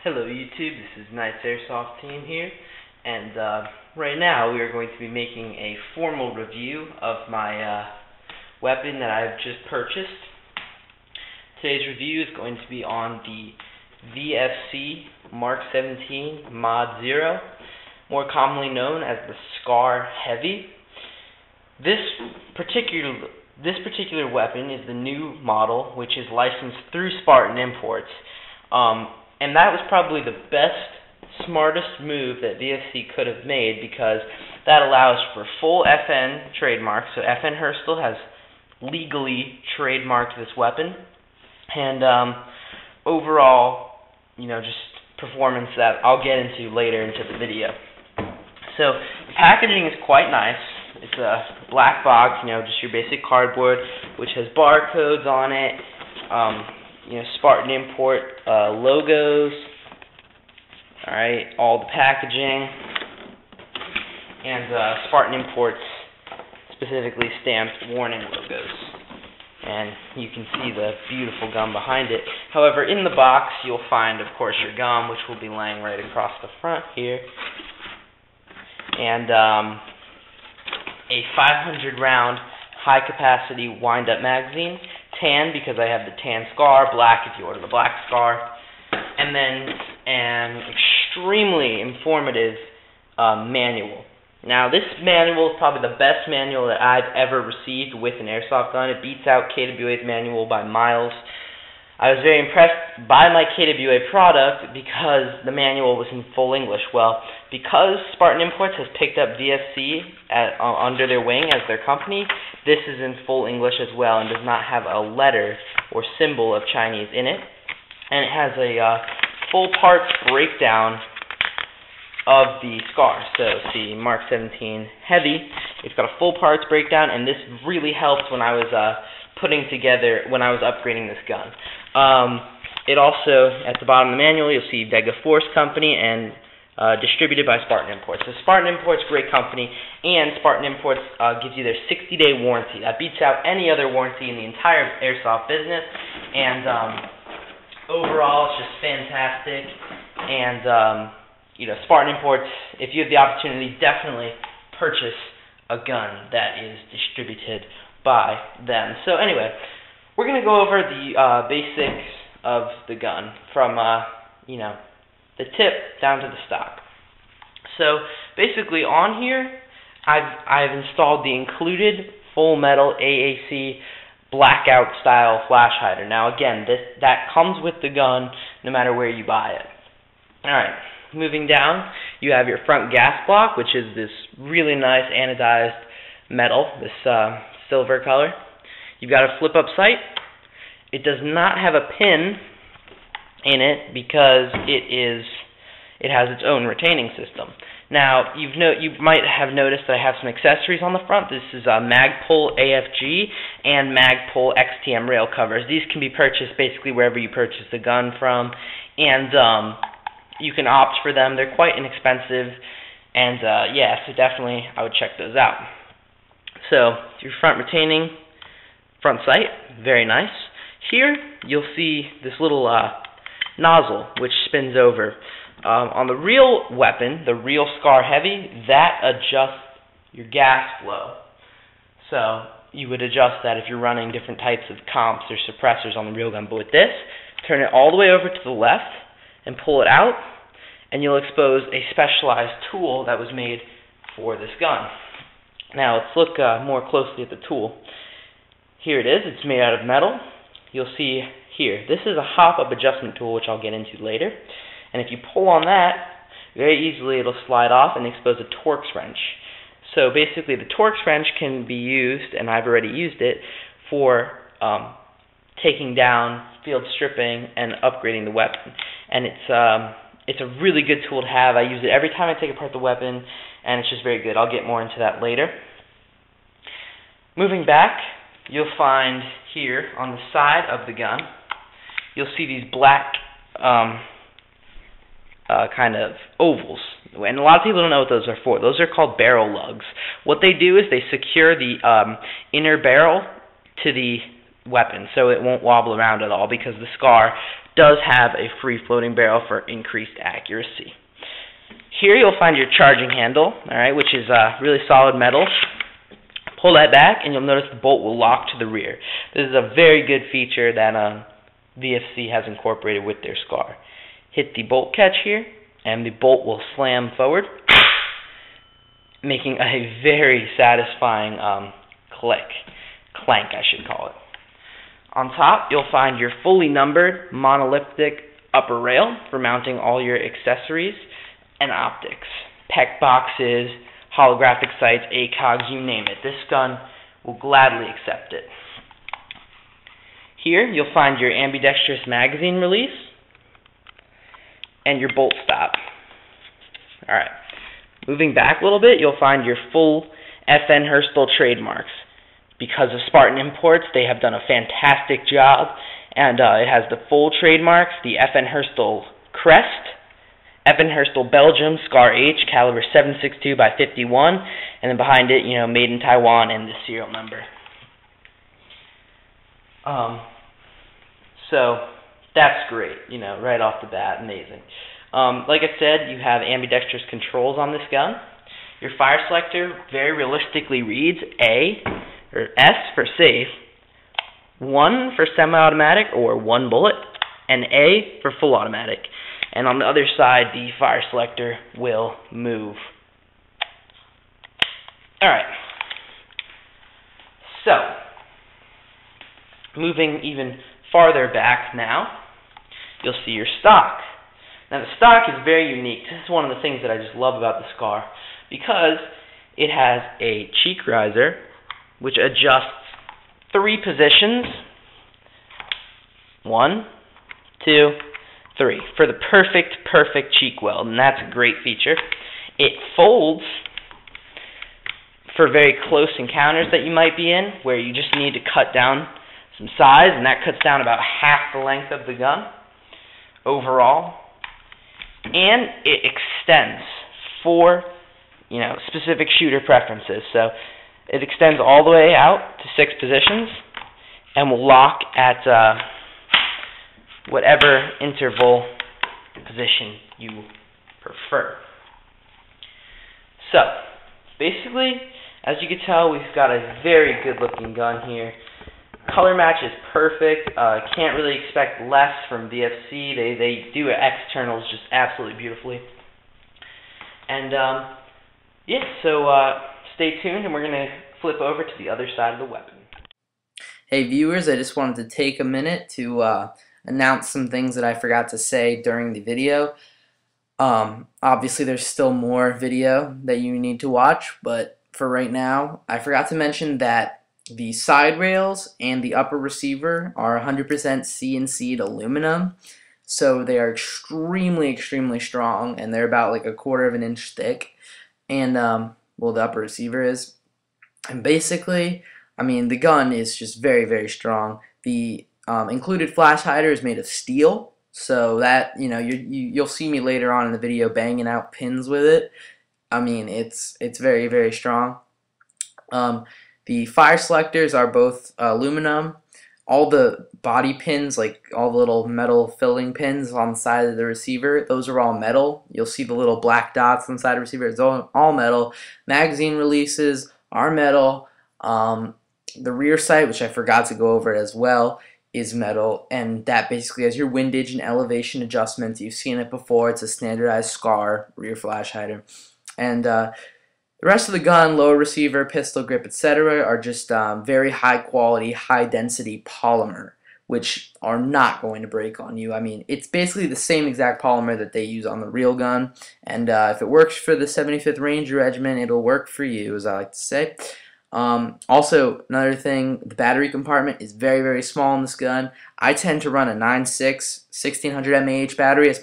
Hello YouTube, this is Knight's Airsoft Team here, and right now we are going to be making a formal review of my weapon that I've just purchased. Today's review is going to be on the VFC Mark 17 Mod 0, more commonly known as the SCAR-H. This particular weapon is the new model, which is licensed through Spartan Imports. And that was probably the best, smartest move that VFC could have made, because that allows for full FN trademark. So FN Herstal has legally trademarked this weapon, and overall, just performance that I'll get into later into the video. So the packaging is quite nice. It's a black box, just your basic cardboard, which has barcodes on it. Spartan Import logos, alright, all the packaging, and Spartan Import's specifically stamped warning logos. And you can see the beautiful gum behind it. However, in the box you'll find, of course, your gum, which will be laying right across the front here, and a 500 round high capacity wind-up magazine. Tan, because I have the tan SCAR, black if you order the black SCAR, and then an extremely informative manual. Now, this manual is probably the best manual that I've ever received with an airsoft gun. It beats out KWA's manual by miles. I was very impressed by my KWA product because the manual was in full English. Well, because Spartan Imports has picked up VFC under their wing as their company, this is in full English as well and does not have a letter or symbol of Chinese in it. And it has a full parts breakdown of the SCAR. So see, Mark 17 Heavy, it's got a full parts breakdown, and this really helped when I was when I was upgrading this gun. It also, at the bottom of the manual, you'll see Vega Force Company and distributed by Spartan Imports. So Spartan Imports, great company, and Spartan Imports gives you their 60-day warranty. That beats out any other warranty in the entire airsoft business, and overall, it's just fantastic. And Spartan Imports, if you have the opportunity, definitely purchase a gun that is distributed by them. So anyway, we're going to go over the basics of the gun from the tip down to the stock. So basically on here, I've installed the included full metal AAC blackout style flash hider. Now again, that comes with the gun no matter where you buy it. Alright, moving down, you have your front gas block, which is this really nice anodized metal, this silver color. You've got a flip up sight. It does not have a pin in it because it has its own retaining system. Now, you might have noticed that I have some accessories on the front. This is a Magpul AFG and Magpul XTM rail covers. These can be purchased basically wherever you purchase the gun from, and you can opt for them. They're quite inexpensive, and so definitely I would check those out. So, your front retaining front sight, very nice. Here, you'll see this little nozzle which spins over. On the real weapon, the real SCAR-H, that adjusts your gas flow. So you would adjust that if you're running different types of comps or suppressors on the real gun. But with this, turn it all the way over to the left and pull it out, and you'll expose a specialized tool that was made for this gun. Now let's look more closely at the tool. Here it is. It's made out of metal. You'll see here, this is a hop-up adjustment tool, which I'll get into later. And if you pull on that, very easily it'll slide off and expose a Torx wrench. So basically the Torx wrench can be used, and I've already used it, for taking down, field stripping, and upgrading the weapon. And it's a really good tool to have. I use it every time I take apart the weapon, and it's just very good. I'll get more into that later. Moving back, you'll find here on the side of the gun, you'll see these black kind of ovals. And a lot of people don't know what those are for. Those are called barrel lugs. What they do is they secure the inner barrel to the weapon, so it won't wobble around at all because the SCAR does have a free-floating barrel for increased accuracy. Here you'll find your charging handle, alright, which is really solid metal. Pull that back and you'll notice the bolt will lock to the rear. This is a very good feature that VFC has incorporated with their SCAR. Hit the bolt catch here and the bolt will slam forward, making a very satisfying clank I should call it. On top you'll find your fully numbered monolithic upper rail for mounting all your accessories and optics, PEC boxes, holographic sights, ACOGs, you name it. This gun will gladly accept it. Here you'll find your ambidextrous magazine release and your bolt stop. Alright, moving back a little bit, you'll find your full FN Herstal trademarks. Because of Spartan Imports, they have done a fantastic job, and it has the full trademarks, the FN Herstal crest, FN Herstal Belgium SCAR-H caliber 7.62 by 51, and then behind it, made in Taiwan and the serial number. So that's great, right off the bat, amazing. Like I said, you have ambidextrous controls on this gun. Your fire selector very realistically reads A, or S for safe, 1 for semi-automatic or 1 bullet, and A for full automatic. And on the other side, the fire selector will move. Alright. So, moving even farther back now, you'll see your stock. Now the stock is very unique. This is one of the things that I just love about the SCAR, because it has a cheek riser which adjusts 3 positions, 1, 2, 3, for the perfect cheek weld, and that's a great feature. It folds for very close encounters that you might be in, where you just need to cut down some size, and that cuts down about half the length of the gun overall. And it extends for specific shooter preferences. So it extends all the way out to 6 positions and will lock at whatever interval position you prefer. So basically, as you can tell, we've got a very good looking gun here. Color match is perfect. Can't really expect less from VFC. They do externals just absolutely beautifully. And yeah, so stay tuned, and we're going to flip over to the other side of the weapon. Hey viewers, I just wanted to take a minute to announce some things that I forgot to say during the video. Obviously there's still more video that you need to watch, but for right now, I forgot to mention that the side rails and the upper receiver are 100% CNC'd aluminum, so they are extremely strong, and they're about like 1/4 of an inch thick. And well, the upper receiver is, and basically, I mean, the gun is just very strong. The included flash hider is made of steel, so that you'll see me later on in the video banging out pins with it. I mean, it's very strong. The fire selectors are both aluminum. All the body pins, like all the little metal filling pins on the side of the receiver, those are all metal. You'll see the little black dots on the side of the receiver. It's all metal. Magazine releases are metal. The rear sight, which I forgot to go over as well, is metal, and that basically has your windage and elevation adjustments. You've seen it before. It's a standardized SCAR rear flash hider. And the rest of the gun, lower receiver, pistol grip, etc., are just very high quality, high density polymer, which are not going to break on you. I mean, it's basically the same exact polymer that they use on the real gun, and if it works for the 75th Ranger Regiment, it'll work for you, as I like to say. Also, another thing, the battery compartment is very small in this gun. I tend to run a 9.6 1600 mAh battery as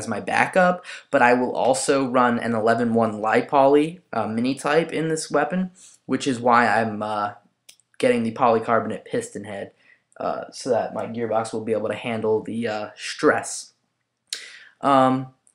my backup, but I will also run an 11.1 Li-Poly mini type in this weapon, which is why I'm getting the polycarbonate piston head, so that my gearbox will be able to handle the stress.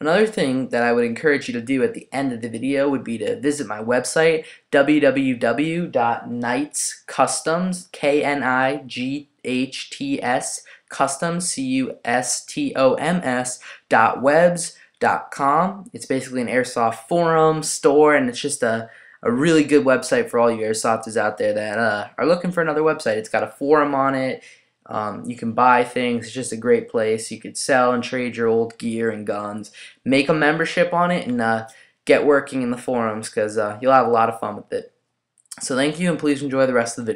Another thing that I would encourage you to do at the end of the video would be to visit my website, www.knightscustoms, CHTS Customs, CUSTOMS.webs.com. It's basically an airsoft forum, store, and it's just a really good website for all you airsofters out there that are looking for another website. It's got a forum on it. You can buy things. It's just a great place. You could sell and trade your old gear and guns. Make a membership on it and get working in the forums, because you'll have a lot of fun with it. So thank you, and please enjoy the rest of the video.